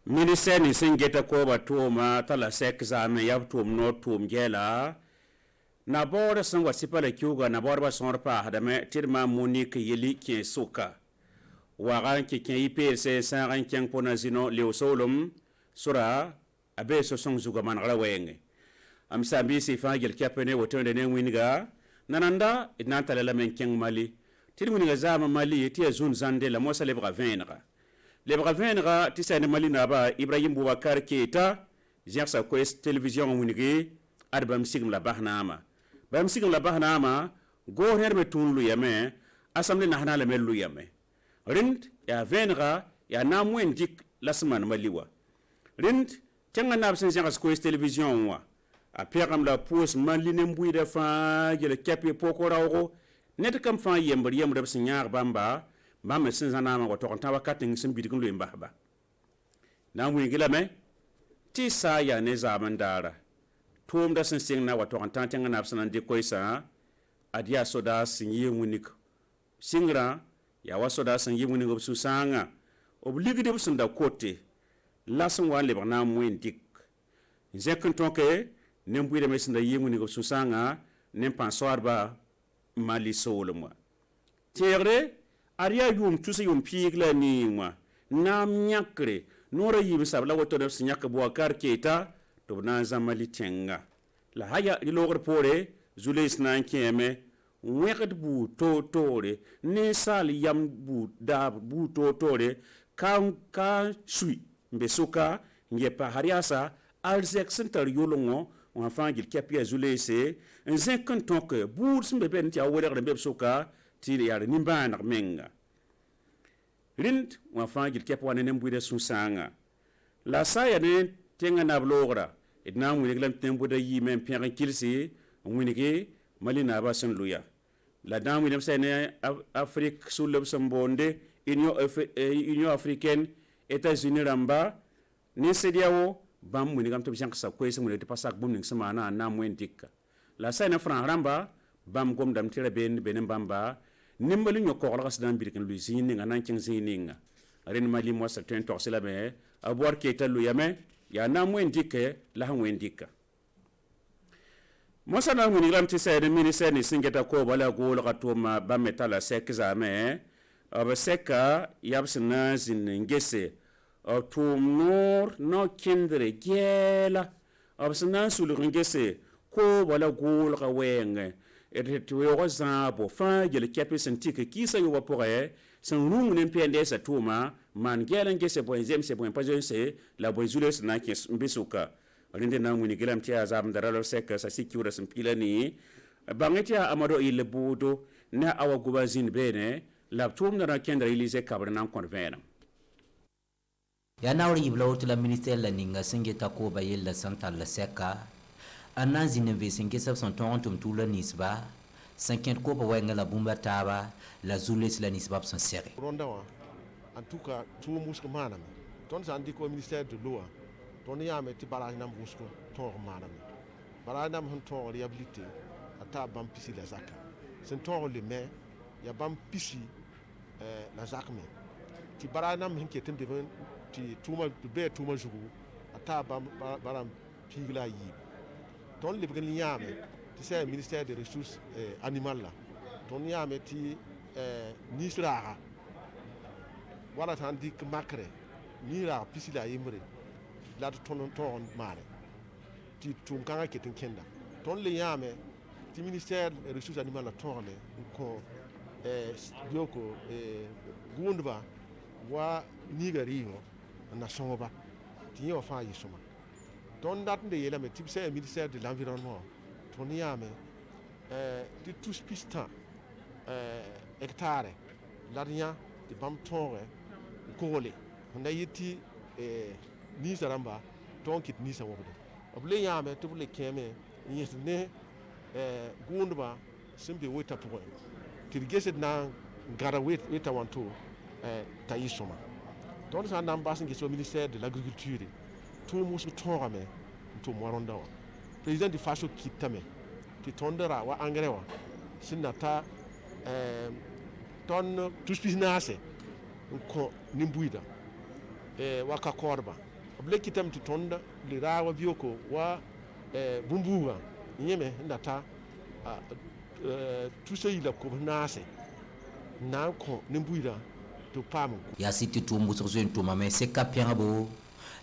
ministère ni singeta ko ba tuma tala sek zame yab tum no tum gela na bor san wasipala kyuga na bor ba sonor pa hadame tirma monique yeli ki suka waran ki ken IPC san ken pona zino le solum sura abe so song zuga man gala wenge am sambi si fa gel kapene wotonde ne winga nananda idna tala la men ken mali tirwinga zama mali ti zone zande la mosa le bravenra le bravenra ti sa ne mali na ba Ibrahim Boubacar Keita jersa ko télévision wingi adbam sigm la bahnama bam sigm la bahnama go herbe tunlu yame assemblée nationale la melu yame rind ya venra ya namwen dik lasman maliwa rind tanga nab sen jersa ko télévision wa a pegam la pos mali ne mbuida fa gele kapi poko rawgo net kam fa yember yember sin yar bamba bam sin zanama ko to tawa katin sin bidigun lo mbahba na wingi la me ti sa ya ne zaman dara tum da sin sin na wato kan tanga na sanan de koisa adia soda sin yi munik singra ya wasoda sin yi munik su sanga obligé de sun da côté lasun wa le bana mwen dik zekin tonke nembu de mesin da yi munik su sanga nem pensar ba mali soluma tigre aria yum tusi yum pigla ni ma nam nyakre nora yim sabla woto de sinyak Boubacar Keita to na zamali tenga la haya li logor pore zulis nan keme weket bu to tore ne sal yam bu da bu to tore kan sui mbesuka ngepa hariasa alzek center yolongo on fangil kapia zulese en 50 ans que bours mbeben ti awere rembe suka ti ya nimba menga rind on fangil kapwa ne mbuide susanga la saya ne tenga na blogra idna mu neglam tembo da yi men pere kilsi winigi malina ba san luya la damu dem sene Afrique sous le sambonde Union africaine États-Unis ramba ni sediawo bam mu negam to jank sa ko mu de pasak bum ning semana na mu endik la sene fran ramba bam gom dam tire ben bamba nimbali nyoko la gasdan birkin lu zini nga nan king zini nga ren mali mo sa ten to sila be abor Keita lu yame ya na mu endike la han wendika mosa na mu nilam ti sa de ministère ni singeta ko bala go la to ma ba metala sek zame aba seka yabsna zin ngese tum nor no kindre gela absna sul ngese ko bala go la wenge to yo zabo fa gele kapi sentike kisa yo wapore san rung ne pende sa tuma man gelen ngese boyzem se boy pajonse la boyzules na kes mbisuka rinde na nguni gelam tia azam daralo sek sa sikura simpila ni bangetia amado ile budo na awa gubazin bene la tum na kendra ilise kabrana konvena ya nawri iblo to la ministère la ninga singeta ko bayel la santal la seka ananzi ne vesinge sab son tontum tula nisba 50 ko ba wenga la bumba taba la zules la nisba son serré rondawa en tout cas tout musko manam ton sandi ko ministère de l'eau ton yame ti barage nam musko ton manam barage nam hon ton réhabilité ata bam pisi la zaka sen ton le mais ya bam pisi la zakme ti barage nam hin ketem de ti tuma be tuma jugu ata bam baram pigla yi ton le bgen yame ti c'est ministère des ressources animales là ton yame ti nisra wala tan dik makre ni ra pisila yimre la ton mare ti tum kanga ketin kenda ton le yame ti ministère des ressources animales la ton ko bioko gundba wa nigariyo na songoba ti yo fa yisuma ton dat de yela me ti c'est ministère de l'environnement ton yame ti tous pistan hectare l'arien de bam tonre kole na yiti ni saramba ton kit ni sa wodo oble yame to le keme yes ne gundba simbe weta po ti geset na gara weta wanto tayisoma ton sa nam basin ke so ministère de l'agriculture tout musu tonrame to moronda wa président de faso kitame ti tondera wa engrais wa sinata ton tous pisnase ko nimbuida waka korba ble kitam ti tonda li rawa bioko wa bumbuwa nyeme ndata tusa ila ko nase na ko nimbuira to pamu ya siti tu muso so to mame se kapia bo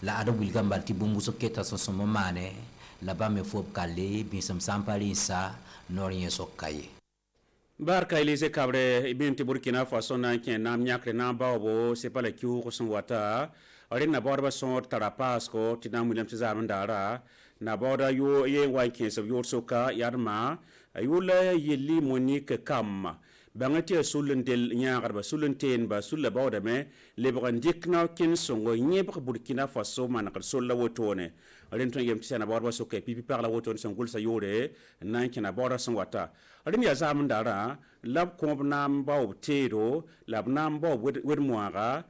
la ado wilgam balti bu muso keta so so mane la ba me fob kale bi sam sampali sa norien so kaye barka elise kabre ibinti burkina faso na ken nam nyakre na bawo se pala kiu ko son wata ari na borba son tarapas ko tina mulam tizam ndara na boda yo ye wa ken so yo soka yarma ayula yeli monique kam bangati sulundel nyaar ba sulunten ba sulla bawda me le brandikna kin songo nyebr burkina faso man qal sulla wotone alen ton yem tsana borba so ke pipi par la wotone songul sa yore nan kina borda son wata alen ya zam ndara lab komb nam baw tero lab nam baw wed moara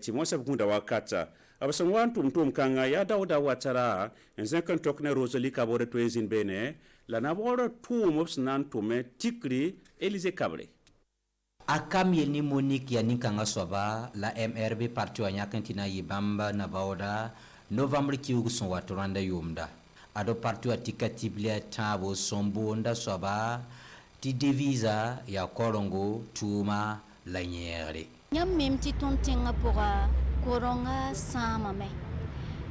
ti mo sa bunda wakata abasong wan tum kanga ya dawda watara en 50 tokne rosali kabore to ezin bene la nabora tum obsnan tume tikri elise kabre akam yeni Monique yani kanga soba la MRB parti wanya kantina yibamba na baoda novembre kiugu son watoranda yumda ado parti watika tiblia tabo sombonda soba ti devisa ya korongo tuma la nyere nyam mem ti ton tenga pora koronga sama me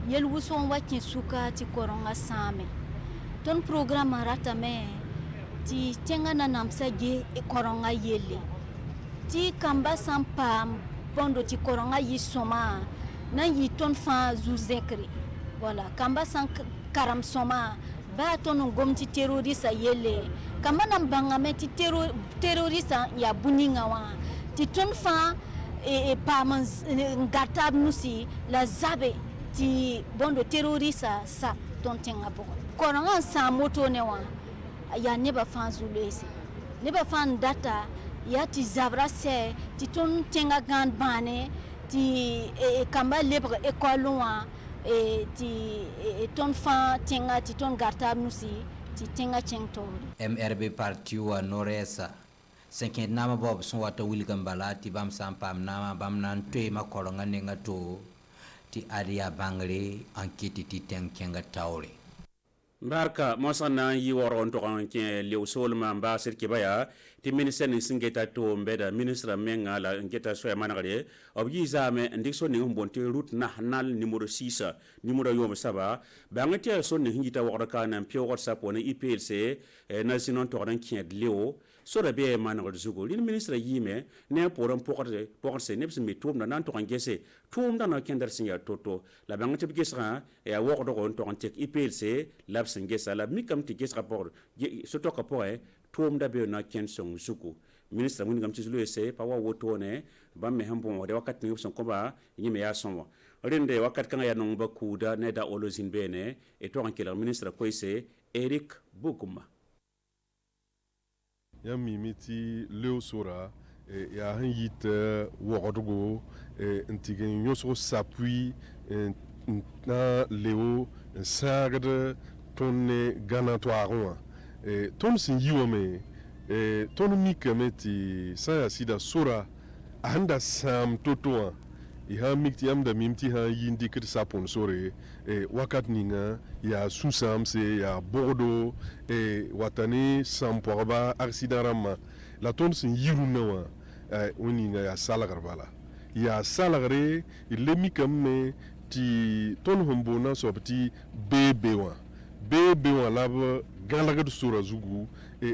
yel wuson wakin suka ti koronga same ton programme rata me ti tenga na namsage koronga yele ti kamba sampa bondo ti koronga yisoma na yiton fa zuzekri voilà kamba san karam soma ba ton ngom ti terroriste yele kamba na bangame ti terroriste ya buninga wa ti ton fa pa man ngata nusi la zabe ti bondo terroriste sa ton tenga bo koronga sa moto ne wa ya neba fa zulese neba fa data ya ti zabra se ti ton tenga gan bane ti kamba lebre ekolwa ti ton fa tenga ti ton garta nusi ti tenga chengtori MRB parti wa noresa 5 nama bob son wata wilgam bala ti bam sampam nama bam nan tue ma koronga nenga to ti aria bangre enquête ti tenkenga tawre barka mosana yi woron to kan ke lew solma ba sir ke baya ti ministre ni singeta to mbeda ministre menga la ngeta so managare obji zame ndik so ni mbonte route national numéro 6 numéro yom saba ba ngete so ni ngita wora kana pio whatsapp on IPLC na sinon to ran ke lew so da be managare zugo ni ministre yime ne poron porse ne bisi mitum na nan to kan gese tum da na kender sinya toto la ba ngete bigesa ya wor do on to kan tek IPLC la ngesa la mikam ti ges rapport so to ka poe tum da be na ken song zugo ministre mun ngam ti zulu ese pa wa woto ne ba me hambo de wakati ni son ko ba yime ya sonwa rende wakati kan ya non ba kuda ne da olozin bene e to kan kila ministre ko ese Eric Bukuma ya mimiti leo sora ya han yit wogodogo ntigen yoso s'appuie na leo sagde tonne ganatoire ton sin yiwame ton mikameti saya sida sora anda sam totoa ha mikti amda mimti ha yindi kit sapon sore wakat ninga ya susamse ya bordo watani samporba accidentarama la ton sin yirunawa oninga ya salagarbala ya salagre le mikame ti ton hombona sobti bebewa lab galaga sura zugu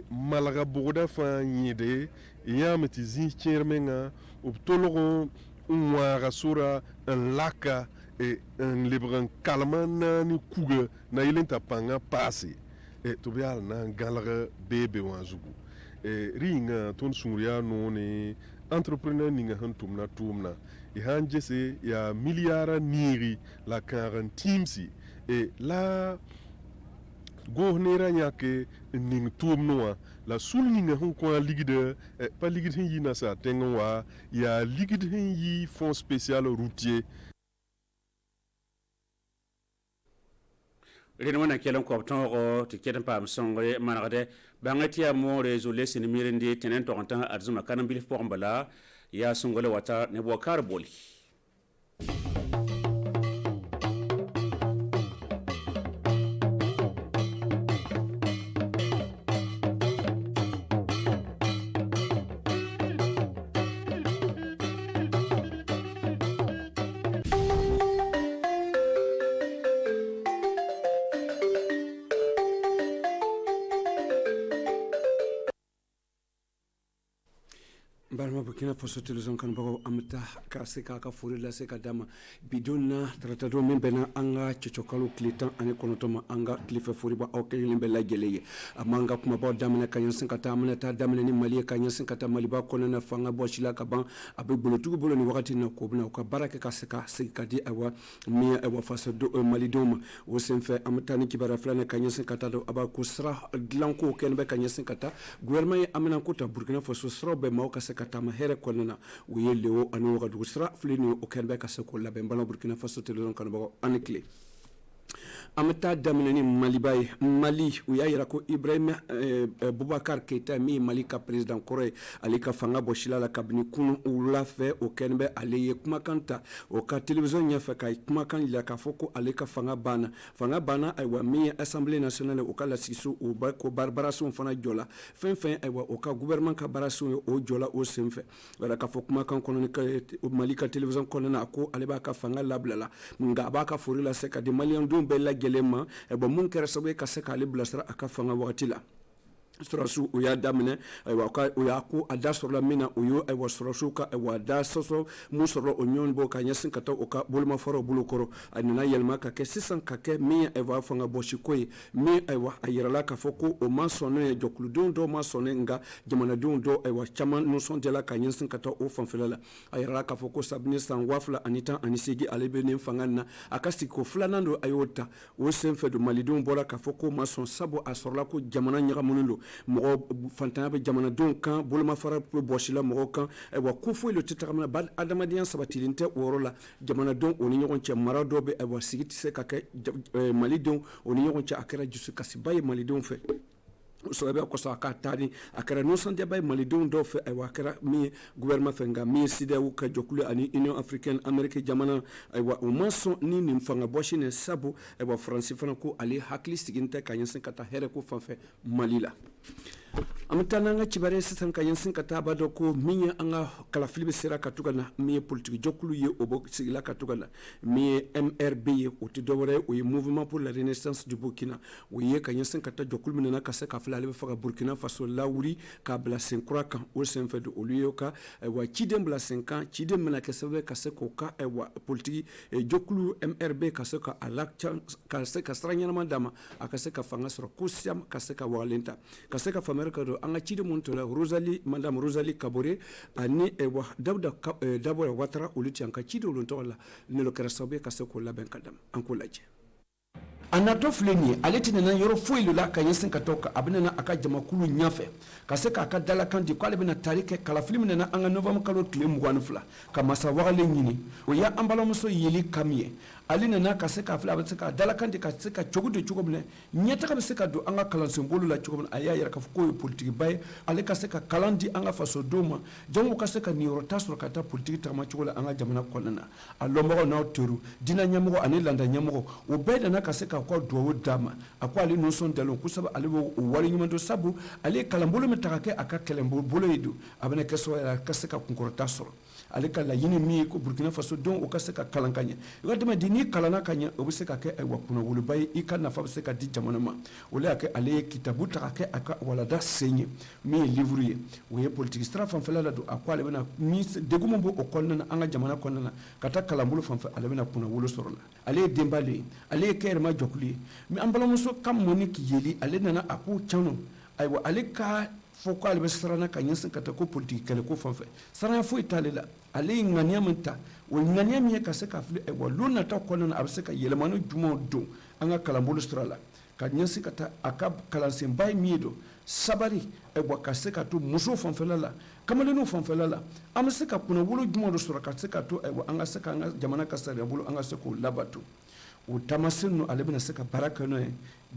malaga bogoda fa nyede yameti zin chermenga optologo unwara sura un laka un libran kalmana ni kuga na ilenta panga pase to bial na galaga bebewa zugu ringa ton suria no ne entrepreneur ninga hantumna tumna han jese ya miliara niri la karan timsi la gohnera nyake ning tumnoa la sul ninga hon ko ligide pa ligide hin yi na sa tenwa ya ligide hin yi fond spécial routier rene wana kelon ko tongo ti keten pam songre manade bangati ya mo rezo lesin mirindi tenen to anta arzuma kanam bilif po mbala ya songole wata ne bo karboli barma Burkina Faso television kan bago amta ka se ka furi la se ka dama bidonna tratado min bena anga chochokalo klitan ane konotoma anga klife furi ba o ke limbe la geleye amanga kuma ba damana kanyen sin kata amana ta damana ni mali kanyen sin kata mali ba konana fanga bo shila ka ban abe bolo tugo bolo ni wakati na ko bna ka baraka ka se ka di awa mi awa faso do mali doma o sen fe amta ni kibara flana kanyen sin kata do aba ko sra dlanko ken be kanyen sin kata gouvernement amana ko ta Burkina Faso sra be ma ka katama here konana wiye lewo anu waka dusra flini o kenbe ka se ko labe mbala Burkina Faso television kan bago anikle amata daminani Mali uya yira ko Ibrahim Boubacar Keita mi Mali ka president kore ali ka fanga boshila la kabini kunu ula fe o kenbe ali ye kuma kanta o ka television nya fe ka kuma kan ila ka foko ali ka fanga bana ay wa mi Assemblée nationale o ka la sisu o ba ko barbaration fana jola fen ay wa o ka gouvernement ka baration o jola o senfe wala ka foko kuma kan kono ni ka Mali ka television kono na ko ali ba ka fanga lablala nga ba ka fori la se ka de Malien dum bella gelema ebo mun kera sabe ka se kale blasra aka fanga wakati la surasu uya damine aywa ka uya ko ada sorla mina uyo aywa surasu ka aywa da soso musoro onyon bo ka nyasin kata o ka bolma foro bulukoro anina yelma ka ke sisan ka ke mi aywa fanga boshikoy mi aywa ayirala ka foko o masone jokludun do masone nga jamana dun do aywa chaman no son de la ka nyasin kata o fanfelala ayirala ka foko sabni san wafla anita anisigi alebe ne fangana akasi ko flanando ayota o senfe do malidun bola ka foko mason sabo asorla ko jamana nyaga munundo mogo fantana be jamana don kan bolma fara boshila mogo kan e wa kufu le titamana bad adamadian sabatilinte worola jamana don oni nyogon che marado be e wa sigiti se kake mali don oni nyogon che akara jusu kasibaye mali don fe so be ko so akatani akara no sande bay mali don do fe e wa akara mi gouvernement fenga mi sida wu ka jokulu ani union africaine amerique jamana e wa o maso ni nim fanga boshine sabo e wa france fana ko ali hakli siginte kanyen kata here ko fanfe mali la amtana nga cibare sisan ka yansin ka taba do ko minya anga kala filibe sera ka tugana miye politique jokulu ye obo sigila ka tugana miye MRB ye oti dowre o ye mouvement pour la renaissance du Burkina o ye ka yansin ka ta jokulu minana ka se ka fala le fa Burkina Faso lawuri ka bla senkura kan o sen fe do oliyo ka wa cidem bla 5 ans cidem mena ka sebe ka se ko ka wa politique jokulu MRB ka se ka alak ka se ka stranya mandama aka se ka fanga soro kusiam ka se ka walenta ka se ka famerka do anga chide montola madame Rosalie Kabore ani wa Dabora Ouattara uluti anka chide uluntola ne lo karasabe ka se ko laben kadam anko laje anato fleni aletine na yoro foilu la ka yesin ka toka abinana aka jama kulu nyafe ka se ka aka dala kan di kwale bina tarike kala film na anga november kalo klem gwan fla ka masa wagale nyini o ya ambalo muso yeli kamie alina na ka se ka fla ba se ka dala kan di ka se ka chogude chogobne nyata ka se ka do anga kalan symbolu la chogobne aya yara ka ko politique bay ale ka se ka kalandi anga faso doma jamu ka se ka ni rotasro ka ta politique ta ma chogola anga jamana konana alombo na teru dina nyamugo ani landa nyamugo o beda na ka se ka ko do dama akwa ali no son dalo kusaba ali wo wali nyumando sabu ali kalambolo metaka aka kelembo bolo yidu abane keso ya kaseka kunkorota soro ali kala yini mi ko Burkina Faso don o kaseka kalankanya ngadema dini kalana kanya obuseka ke wa kuno wulu bay ikana fa seka di jamana ma ole ake ali kitabu taka aka wala da senye mi livre we politique strafa fala do akwa le bana mi degumo bo okonna anga jamana konna kata kalambolo fa ale bana kuno wulu soro la ali dembale ali kere ma jokuli mi ambalo muso kam moniki yeli ale nana aku chano aywa ale ka foko ale besrana ka nyensin kata ko politique kale ko fanfe sarana fo italela ale ngania menta o ngania mi ka se ka fle aywa lona ta kono na abse ka yelemano jumo do anga kalambolo strala ka nyensin kata aka kalansen bay miedo sabari aywa ka se ka to muso fanfe lala kamale no fanfe lala amse ka kuna wolo jumo do sura ka se ka to aywa anga se ka anga jamana ka sare bolo anga se ko labato o tamasinu ale bena se ka baraka no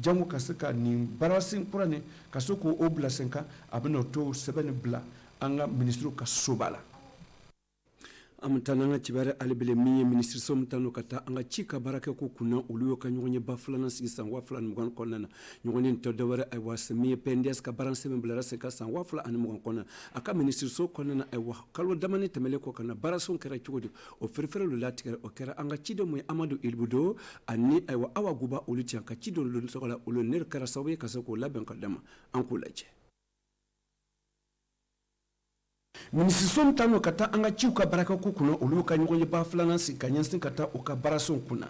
jango ka se ka ni barasin kurane ka so ko obla senka abena to sebene bla anga ministro ka sobala amtana nga cibare alibele miye ministre somtano kata anga chika baraka ko kuna uluyo ka nyonye baflana sisa wafla nmugan konna nyonye to dawara ay wasmiye pendes ka baranse memblara se ka san wafla an mugan konna aka ministre so konna ay wa kalwo damane temele ko kana barason kera chugodi o ferfere lo latikere o kera anga chido moy Amadou Ilbudo ani ay wa awa guba uluti anga chido lo sokola ulo ner kara sawe ka sako laben ka dama an kulaje Ministre som tano kata anga chiu ka baraka ko kuno olu ka nyonye ba flana si kanyen sin kata o ka barason kuna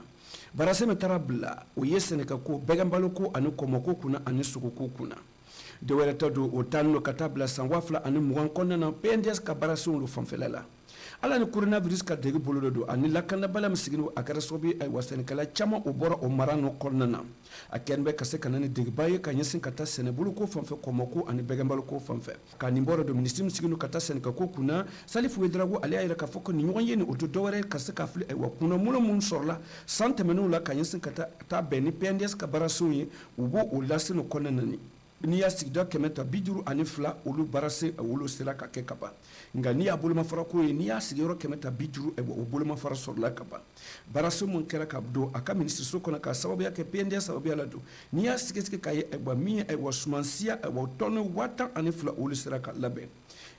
barase metara bla o yesene ka ko begambalo ko anu komoko kuna anu suko ko kuna de wala tado o tano kata bla sanwafla anu mugan konna na pendes ka barason lu fanfelala ala ni coronavirus ka degi bolo do ani lakanda bala misigini akara sobi ay wasani kala chama o bora o marano konnana akenbe kase kanani degi baye kanyesin kata senebulu ko fanfe komoko ani begambalo ko fanfe kani bora do ministre misigini kata senika ko kuna salifu wedrago ali ayra ka foko ni nyoye ni oto dowere kase ka fli ay wakuna mulo mun sorla sante menu la kanyesin kata ta beni pendes ka barasoyi ubo o lasino konnana ni ya sigida kemeta biduru ani fla olu barase olu sera ka ke kaba nga ni abuluma fara ko ni ya sigiro kemeta biduru e obuluma fara sorla kaba barase mun kera kabdo aka ministre sokona ka sababu yake pende sababu ya lado ni ya sigike kaye e ba mi e sumansia e tonu wata ani fla olu sera ka labe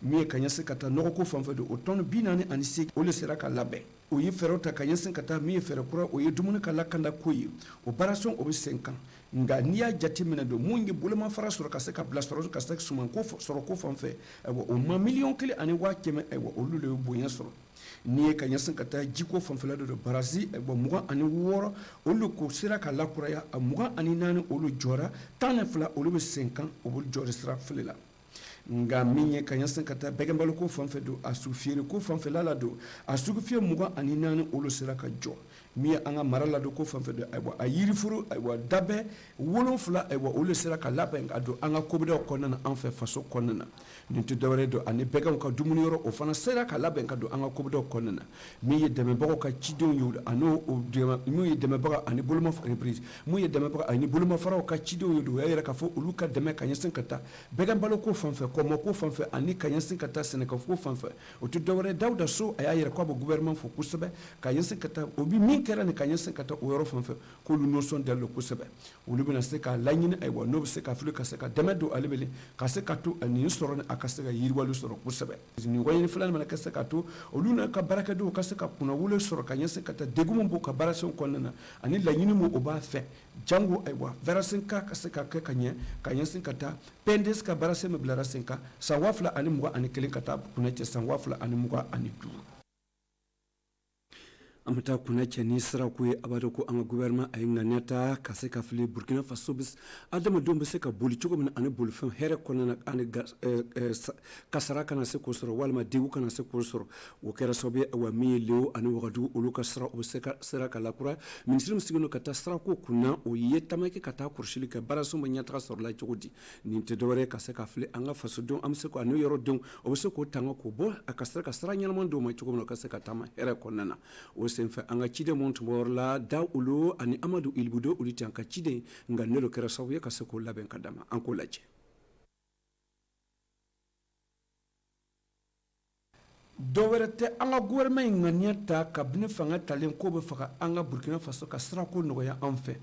mi kanyase kata noko fanfe do tonu binani ani sig olu sera ka labe o yi ferota kanyase kata mi fere kura o yi dumuni kala kanda koyi o barason o bi 5 ans nga niya jati mina do mungi bulama fara soro ka se ka bla soro ka se suman ko soro ko fanfe o ma million kili ani wa keme o lule boyen soro ni ka nyasin ka ta jiko fanfe la do barazi muga ani woro o lu ko sira ka la kuraya muga ani nani o lu jora tan fla o lu 5 ans o lu jora sira flela nga minye ka nyasin ka ta begembalo ko fanfe do asufiri ko fanfe la do asugufie muga ani nani o lu sira ka jo mi anga marala do ko fanfe do aywa ayiri furu aywa dabe wolon fula aywa ole sera ka laben ado anga kobdo konnana anfe faso konnana nintu dawre do ani begam ka dumuni yoro o fana sera ka laben ka do anga kobdo konnana mi yedeme bago ka cidon yudo ano o mi yedeme bago ani boluma reprise mi yedeme bago ani boluma fara ka cidon yudo yayra ka fo uluka deme ka nyesin kata begam balo ko fanfe ko mo ko fanfe ani ka nyesin kata sene ka fo fanfe o tu dawre dawda so ayayra ko bo gouvernement fo kusebe ka nyesin kata obi mi kera ni kanyen kata o yoro fanfe ko lu no son delo kusebe ulu bina se ka lanyini ay wa no se ka fulu ka se ka demedo alebele ka se ka to ani soro ni akase ga yiri walu soro kusebe ni wayni fulani mana ka se ka to ulu na ka baraka do ka se ka kuna wulo soro kanyen kata degumo bo ka barason konnana ani lanyini mo oba fe jango ay wa verasen ka se ka kanyen kata pendes ka barase me blara senka sa wafla ani muga ani kelin kata kuna ce san wafla ani muga ani du amata kuna chani sara kuye abado ko anga gouvernement ay nganeta kase ka fili Burkina Faso bis adama dombe se ka boli chugo mina ane boli fem here kona ane kasara kana se ko soro walma digu kana se ko soro wokera sobe wa mi leo ane wagadu uluka sara o se ka sara kala kura ministre msigino kata sara ko kuna o yetamake kata kurshili ka baraso manyata soro la chugodi ninte dore kase ka fili anga faso don amse ko ane yoro don o se ko tanga ko bo akasara kasara nyalman do ma chugo no kase ka tama here kona na senfe anga chide montu borla da ulo ani amadu ilbudo uliti anka chide nga nelo kera sawu ka se ko laben kadama anko laje dowerete anga gouvernement nganyata kabine fanga talen ko be faka anga Burkina Faso ka sra ko no ya anfe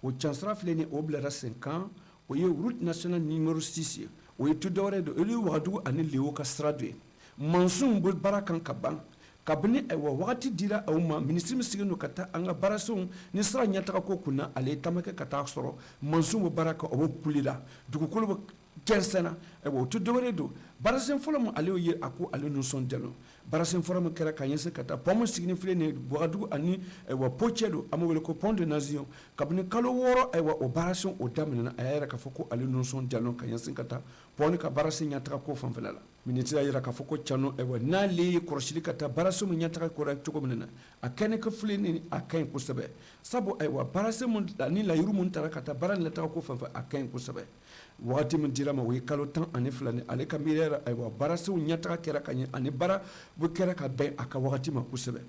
o chansra fleni oblara 5 ans o ye route nationale numéro 6 o ye to dore do eli wadu ani lewo ka sra de mansum bul barakan kaban kabini aywa wakati dira awma ministre misigino kata anga barason ni sara nyata ko kuna ale tamake kata soro mansum baraka obo pulila dugukolo kersena aywa to dore do barasen folo mo ale ye ako ale no son delo barasen folo mo kera kanyense kata pomo signifie ne boadu ani aywa pochedo amowele ko pont de nation kabini kalo woro aywa o barason o damina ayara ka foko ale no son delo kanyense kata poni ka barasen nyata ko fanfelala ministre ayira ka foko chano ewa nali koroshili kata baraso mu nyata ko ra choko menena akane ko fulini akain ko sabe sabo aywa baraso mun ni la yuru mun tarakata baran la ta ko fanfa akain ko sabe wati mun dirama wi kalo tan ani fulani ale ka mirera aywa baraso nyata kera kanye ani bara bu kera ka be aka wati ma ko sabe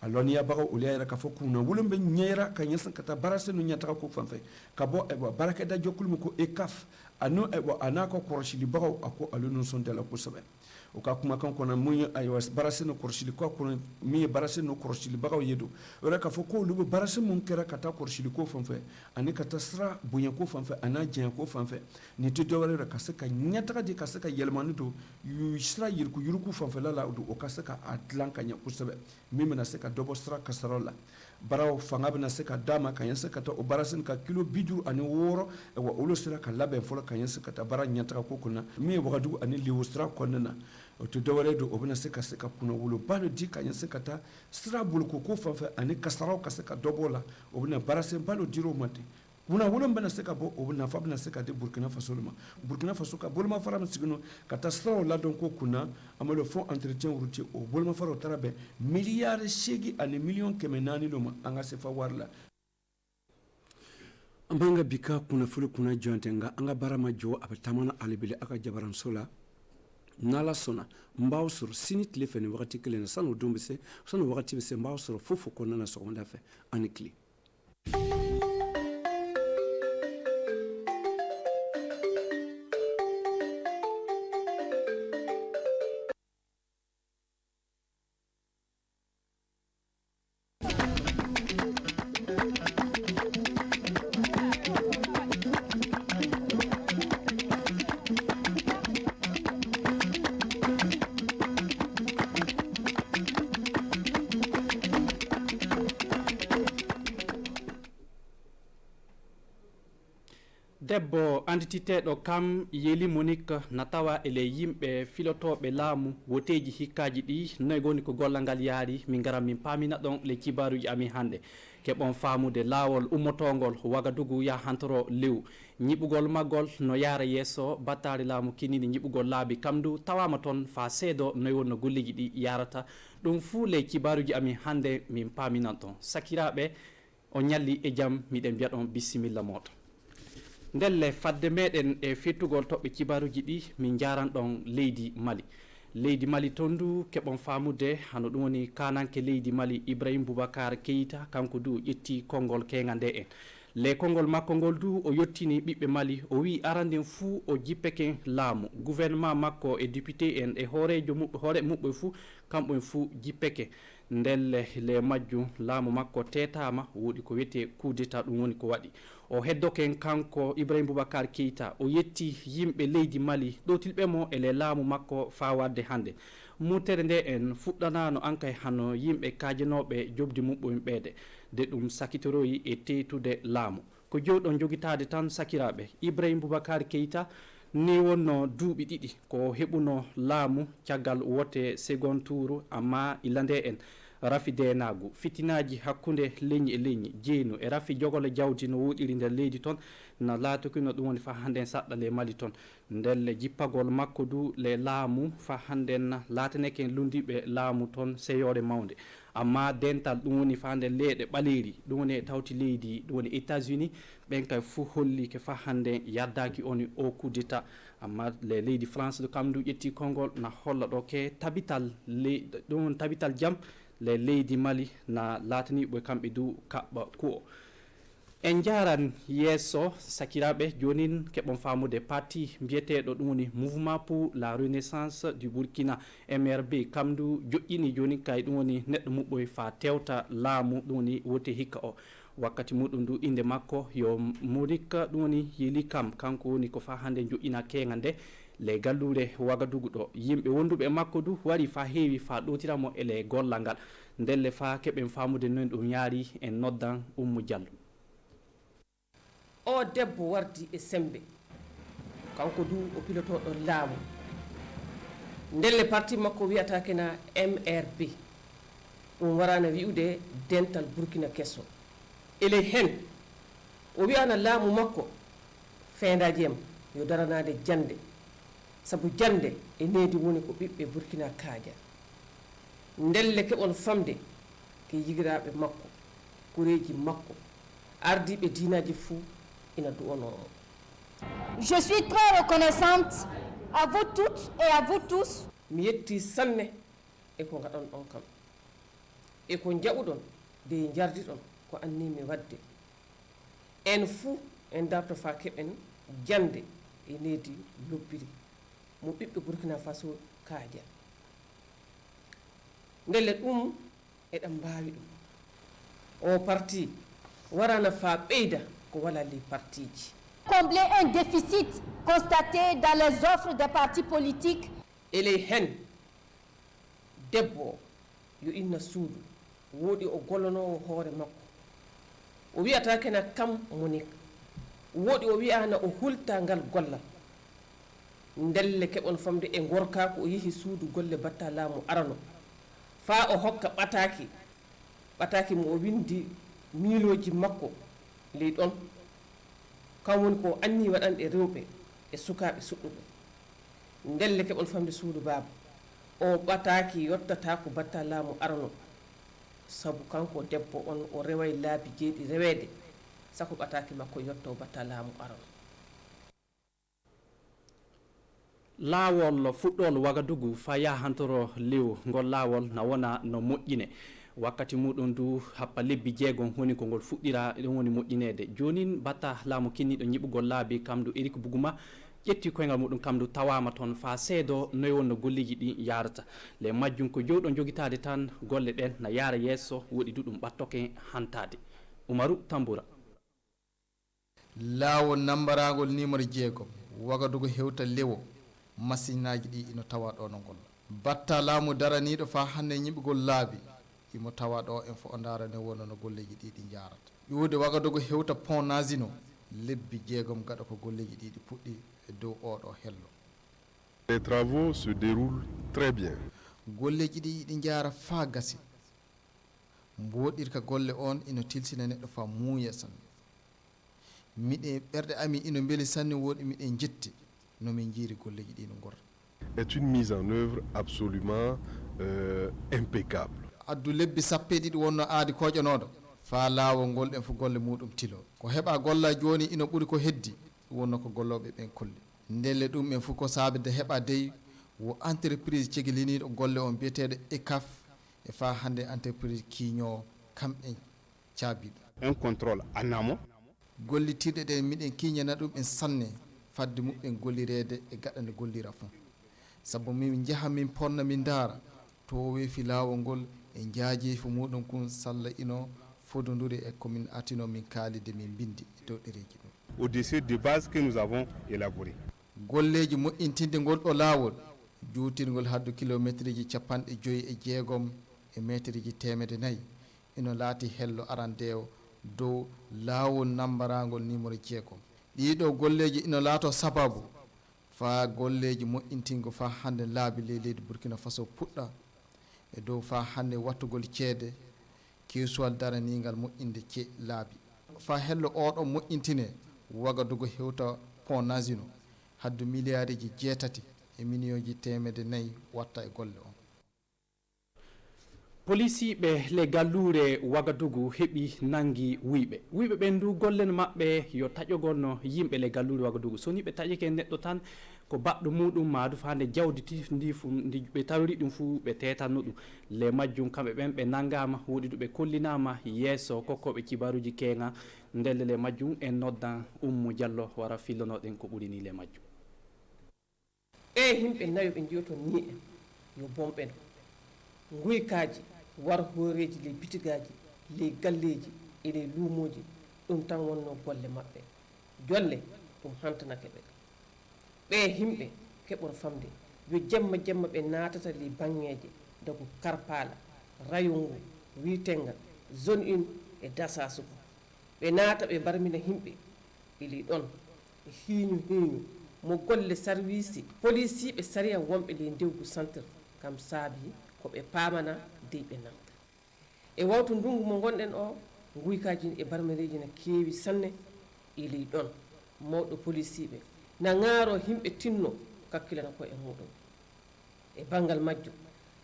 aloni ya bago uliya ka foko na wulumbe nyera kanye san kata baraso nu nyata ko fanfa ka bo aywa baraka da jokul mu ko ekaf anu aywa anako koroshili bago ako alunu son de la ko sabe o ka kuma kan kona mun aywa barase no korshili ko kono mi barase no korshili bagaw yedo ora ka foko lugo barase mun kera kata korshili ko fanfe ani kata sra bunya ko fanfe ana jen ko fanfe ni to dowale ka saka nyata di ka saka yelmanu do yu sra yirku yuruku fanfe la la do o ka saka atlanka nya ko sabe mi mena saka dobo sira kasara la baraw fanga bena se ka dama ka yense kata o barasin ka kilo bidu ani woro e wa olo sira ka labe folo ka yense kata bara nyanta ko kuna mi wagadu ani liwo sira konnana o to dawale do obena se ka kuno wolo balo di ka yense kata sira bulu ko fanfa ani kasara ka se ka dobo la obena barasin balo diro mate kuna wolo bena se ka bo obena fa bena se ka de Burkina Faso luma Burkina Faso ka bolma fara msigino kata sira la don ko kuna amalo fond entretien routier o bolma fara tarabe milliard shegi ani million kemenani luma anga se fa warla ambanga bika kuna fulu kuna jontenga anga barama jo abatamana alibele aka jabaran sola nala sona mbaw sur sini telefone wakati kile na sanu dumbise sanu wakati bise mbaw sur fufu kona na seconda fe anikli debbo andititeɗo kam yeli Monique natawa ele yimɓe filotoɓe laamu woteji hikkaji ɗi noy goni ko gollal ngal yaari min garan min pamina ɗon le kibaruji amin hannde keɓon famude laawol ummotogol Wagadugu yahantoro lew ñiɓugol maggol no yaara yesso battari laamu kinini ñiɓugol laabi kamdu tawama toon fa seedo noy wonno golliji ɗi yarata ɗum fuu le kibaruji amin hannde min paminan ton sakiraɓe o ñalli e jaam miɗen mbiya ɗon bisimilla moto ndelle fadde meɗen e fettugol toɓɓe kibaruji ɗi min jaran ɗon leydi Mali toon du keɓon famude hano ɗum woni kananke leydi Mali Ibrahim Boubacar Keïta kanko du ƴetti konngol kenga nde en le konngol makko ngol du o yettini ɓiɓɓe Mali o wi aranden fuu o jippeke laamu gouvernement makko e député en e hoorejo muɓɓe hoore muɓɓe fuu kamɓe fuu jippeke ndelle le majjum laamu makko tetama woɗi ko wiyete coup d'état ɗum woni ko waɗi o heddoken kanko Ibrahim Boubacar Keïta o yetti yimɓe leydi Mali ɗotilɓe mo e le laamu makko fa wadde hannde mutere nde en fuɗɗanano ankay hano yimɓe kajenoɓe jobdi muɓɓoyim ɓeede de ɗum sakitoroyi e teytude laamu ko jowɗon jogitade tan sakiraɓe Ibrahim Boubacar Keïta ni wonno duuɓi ɗiɗi ko heɓuno laamu caggal wote second tour amma illa nde en rafi denagu fitinaji hakkude leñi e leñi jeenu e rafi jogolo jawdi no woɗiri nder leydi toon no laatukino ɗum woni fa handen saɗɗa le Mali toon ndelle jippagol makko du le laamu fa handen laataneken lundiɓe laamu toon seyore mawde amma dental ɗum woni fa hande leeɗe ɓaleeri ɗum woni e tawti leydi ɗum woni États-Unis ɓen kay fuu holli ke fa hande yaddaki oni o coup d'état amma le leydi France do kam du ƴetti konngol na holla ɗo ke tabital ɗum woni tabital jaam le leydi Mali na laataniɓe kamɓe du kaɓɓa ku'o en jaran yesso sakiraɓe jonin keɓon famude parti mbiyeteɗo ɗum woni mouvement pour la renaissance du Burkina MRB kamdu joƴƴini joni kay ɗum woni neɗɗo muɓɓoy fa tewta laamu ɗum woni wote hikka o wakkati muɗum du inde makko yo Monique ɗum woni Yeli Kam kanko woni ko fa hande joƴƴina kenga nde le gallure Wagadugu ɗo yimɓe wonduɓe makko du wari fa heewi fa ɗotiramo ele gollal ngal ndelle fa keɓen famude noon ɗum yaari en noddan Oumou Diallo o debbo wardi e sembe kanko du o pilotoɗo laamu ndelle parti makko wiyatake na MRB ɗum warano wi'ude dental Burkina Kesso ele hen o wiyana laamu makko fendaji em yo daranade jande sabu jande e needi woni ko ɓiɓɓe Burkina kaaja ndelle keɓon famde ke yigiraɓe makko kureji makko ardiɓe diinaji fuu ina du'ono o. Je suis très reconnaissante à vous toutes et à vous tous. mi yetti sanne e ko gaɗon ɗon kam e ko jaɓuɗon de jardiɗon ko annimi wadde en fuu en darto fa keɓen jande e needi lobbiri mo ɓiɓɓe Burkina Faso kaaja ndelle ɗum eɗen mbawi ɗum o parti warana fa ɓeyda ko wala les partiji Combler un déficit constaté dans les offres des partis politiques. ele hen debbo yo inna suudu woodi o gollonowo hoore makko o wiyatake na kam Monique woodi o wiyana o hulta ngal gollal ndelle keɓon famde e gorka ko o yehi suudu golle batta laamu arano fa o hokka ɓataki mo o windi miiloji makko ley ɗon kam woni ko anni waɗanɗe rewɓe e sukaɓe suɗɗuɓe ndelle keɓon famde suudu baaba o ɓataki yottata ko batta laamu arano sabu kanko debbo on o reway laabi jeeɗi rewede sako ɓataki makko yotto batta laamu arano laawol fuɗɗol Wagadugu fa yahantoro lew ngol laawol na wona no moƴƴine wakkati muɗum du happa lebbi jeegom woni ko ngol fuɗɗira ɗum woni moƴƴinede jonin batta laamu kinniɗo ñiɓugol laabi kamdu Eric Bougouma ƴetti koyngal muɗum kamdu tawama toon fa seedo noyi wonno golleji ɗi yarata le majjum ko jowɗo jogitade tan golle ɗen na yaara yesso woɗi duɗum ɓattoke hantade Umaru Tamboura laawol nambaragol numéro jeegom Wagadugu hewta lewo machinaji ɗi ino tawa ɗo no golla batta laamu daraniɗo fa hande ñiɓugol laabi imo tawa ɗo en fo o darane wonno no golleji ɗi ɗi jarata ƴiwde Wagadugu hewta pont nasino lebbi jeegom gaɗa ko golleji ɗi ɗi puɗɗi e dow oɗo hello. Les travaux se déroulent très bien. golleji ɗi ɗi jara fa gasi mboɗirka golle on ino tilsina neɗɗo fa muuya sanne miɗe ɓerɗe ami ino beeli sanne woɗi miɗen jetti nomin jiiri golleji ɗi no gorta est une mise en œuvre absolument impeccable. addu lebbi sappe ɗiɗi wonno aadi koƴanoɗo fa laawol ngol ɗen fo golle muɗum tilo ko heɓa golla joni ino ɓuuri ko heddi wonno ko golloɓe ɓen kolli ndelle ɗum en fof ko sabide heɓa dey wo entreprise cegiliniɗo golle on biyeteɗo ECAF e fa hande entreprise kiño kamɓe caabiɗo un contrôle en amont gollitirɗe ɗen miɗen kiñana ɗum en sanne fadde muɓɓen gollirede e gaɗande gollira fo sabu min jaaha min ponna min daara to weefi laawol ngol e jaaji fo muɗum kun salla ino fododuri e komin atino min kaalide min bindi e dow ɗereji ɗum au dossier de base que nous avons élaboré golleji moƴƴintinde ngol ɗo laawol juutirgol haddu kilométre ji capanɗe joyi e jeegom e métre ji 400 ino laati hello arandewo dow laawol nambaragol numéro jeegom ɗiɗo golleji ino laato sababu fa golleji moƴƴintingo fa hande laabi leydi Burkina Faso puɗɗa e dow fa hande wattugol ceede keesuwal daranigal moƴƴinde laabi fa hello oɗo moƴƴintine Wagadugu hewta pont nasino haddu milliard ji 6 e million ji 400 watta e golle on polisi ɓe le gallure Wagadugu heɓi nangi wuyɓe ɓen du gollen maɓɓe yo taƴogol no yimɓe le gallure Wagadugu so ni ɓe taƴike neɗɗo tan ko baɗɗo muɗum maadu fa hande jawdi ndi fu ndi ɓe tawri ɗum fuu ɓe tetanno ɗum le majjum kamɓe ɓen ɓe nangama woɗi ɗo ɓe kollinama yeeso kokkoɓe kibaruji keŋa ndelle le majjum en noddan Oumou Diallo wara fillonoɗen ko ɓuuri ni le majjum himɓe nayo ɓe jiyoto ni en yo bomɓen guykaji war hooreji ley bitigaji ley galleji e ley luumoji ɗum tan wonno golle maɓɓe jolle ɗum hantanake ɓe himɓe keɓon famde yo jemma ɓe natata ley bangeje dagu Karpala Rayongo Witenga zone 1 e Dasasugo ɓe naata ɓe barmina himɓe ili ɗon e hiiñu mo golle service police ɓe sariya wonɓe ley ndewgu centre kam saabi ko ɓe paamana dey ɓe namta e wawtu ndungu mo gonɗen o guykaji e barmereji ne keewi sanne ili ɗon mawɗo police ɓe na ŋaaro himɓe tinno kakkilana ko e muɗum e bangal majjum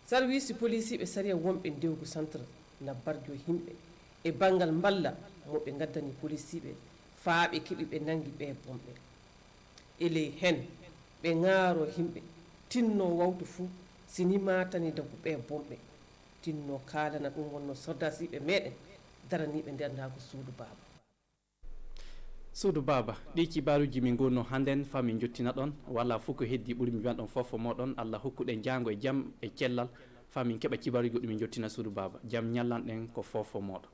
service police ɓe sariya wonɓe ndewgu centre na barjo himɓe e bangal mballa mo ɓe gaddani police ɓe faa ɓe keɓi ɓe nangi ɓe bomɓe ele hen ɓe ŋaaro himɓe tinno wawtu fuu sini matani dagu ɓe bomɓe tinno kaalana ɗum wonno soldasiɓe meɗen daraniɓe nder ndago suudu baba ɗi kibaruji min gonno handen fa min jottina ɗon walla fof ko heddi ɓuuri mi wiyan ɗon fofo moɗon Allah hokkuɗen jango e jaam e cellal fa min keɓa kibaruji goɗɗi min jottina suudu baba jaam ñallanɗen ko fofo moɗon